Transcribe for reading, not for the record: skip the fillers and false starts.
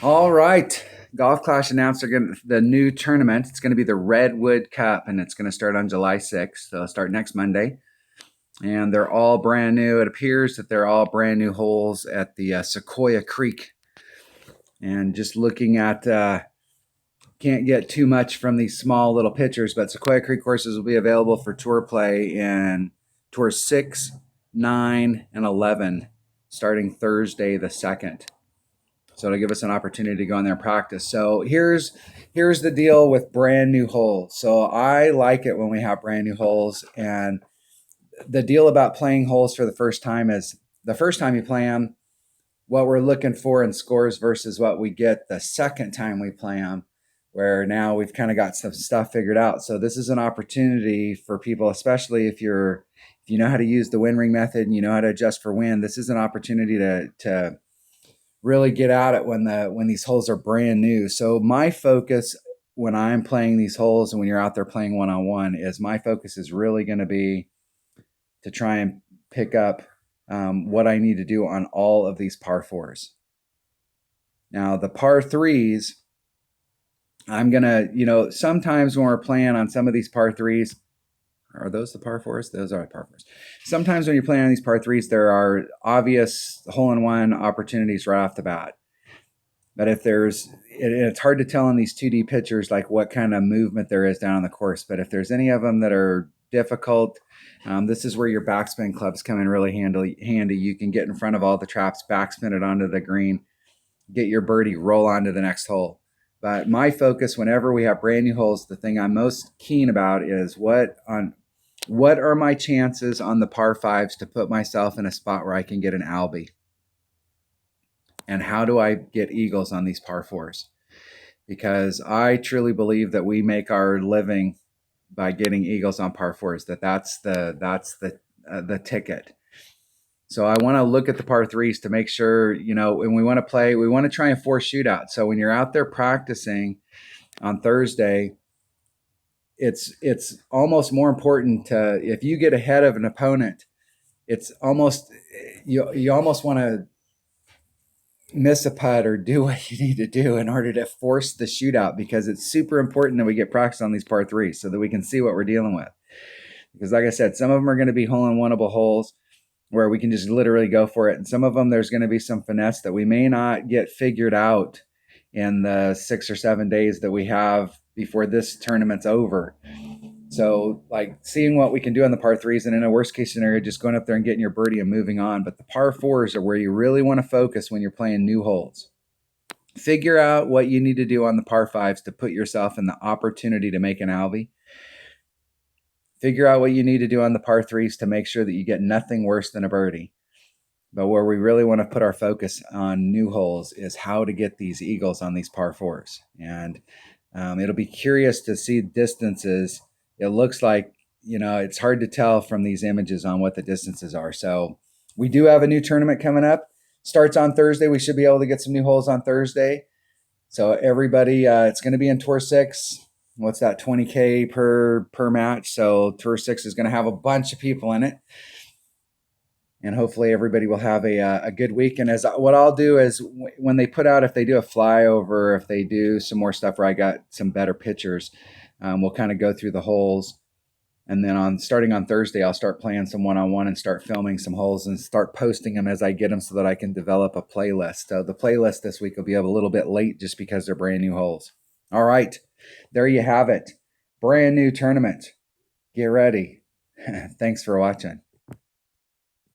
All right. Golf Clash announced the new tournament. It's going to be the Redwood Cup, and it's going to start on July 6th. So it'll start next Monday. And they're all brand new. It appears that they're all brand new holes at the Sequoia Creek. And just looking at, can't get too much from these small little pictures, but Sequoia Creek courses will be available for tour play in tours 6, 9, and 11 starting Thursday the 2nd. So it'll give us an opportunity to go in there and practice. So here's the deal with brand new holes. So I like it when we have brand new holes. And the deal about playing holes for the first time is the first time you play them, what we're looking for in scores versus what we get the second time we play them, where now we've kind of got some stuff figured out. So this is an opportunity for people, especially if you know how to use the wind ring method and you know how to adjust for wind. This is an opportunity to really get at it when these holes are brand new. So my focus when I'm playing these holes and when you're out there playing one-on-one is my focus is really going to be to try and pick up what I need to do on all of these par fours. Now the par threes, I'm going to, sometimes when we're playing on some of these par threes, are those the par fours? Those are the par fours. Sometimes when you're playing on these par threes, there are obvious hole-in-one opportunities right off the bat. But if it's hard to tell in these 2D pictures like what kind of movement there is down on the course. But if there's any of them that are difficult, this is where your backspin clubs come in really handy. You can get in front of all the traps, backspin it onto the green, get your birdie, roll onto the next hole. But my focus whenever we have brand new holes, the thing I'm most keen about is what are my chances on the par fives to put myself in a spot where I can get an Albie? And how do I get eagles on these par fours? Because I truly believe that we make our living by getting eagles on par fours. That's the ticket. So I want to look at the par threes to make sure, and we want to try and force shootout. So when you're out there practicing on Thursday, it's almost more important to, if you get ahead of an opponent, it's almost, you almost want to miss a putt or do what you need to do in order to force the shootout, because it's super important that we get practice on these par threes so that we can see what we're dealing with. Because like I said, some of them are going to be hole-in-oneable holes where we can just literally go for it. And some of them, there's going to be some finesse that we may not get figured out in the 6 or 7 days that we have before this tournament's over. So like seeing what we can do on the par threes, and in a worst case scenario, just going up there and getting your birdie and moving on. But the par fours are where you really want to focus when you're playing new holes. Figure out what you need to do on the par fives to put yourself in the opportunity to make an Albie. Figure out what you need to do on the par threes to make sure that you get nothing worse than a birdie. But where we really want to put our focus on new holes is how to get these eagles on these par fours. And it'll be curious to see distances. It looks like, it's hard to tell from these images on what the distances are. So we do have a new tournament coming up. Starts on Thursday. We should be able to get some new holes on Thursday. So everybody, it's going to be in Tour 6. What's that, 20K per match? So Tour 6 is going to have a bunch of people in it. And hopefully everybody will have a good week. And what I'll do is when they put out, if they do a flyover, if they do some more stuff where I got some better pictures, we'll kind of go through the holes. And then starting on Thursday, I'll start playing some one-on-one and start filming some holes and start posting them as I get them so that I can develop a playlist. So the playlist this week will be a little bit late just because they're brand new holes. All right, there you have it. Brand new tournament. Get ready. Thanks for watching.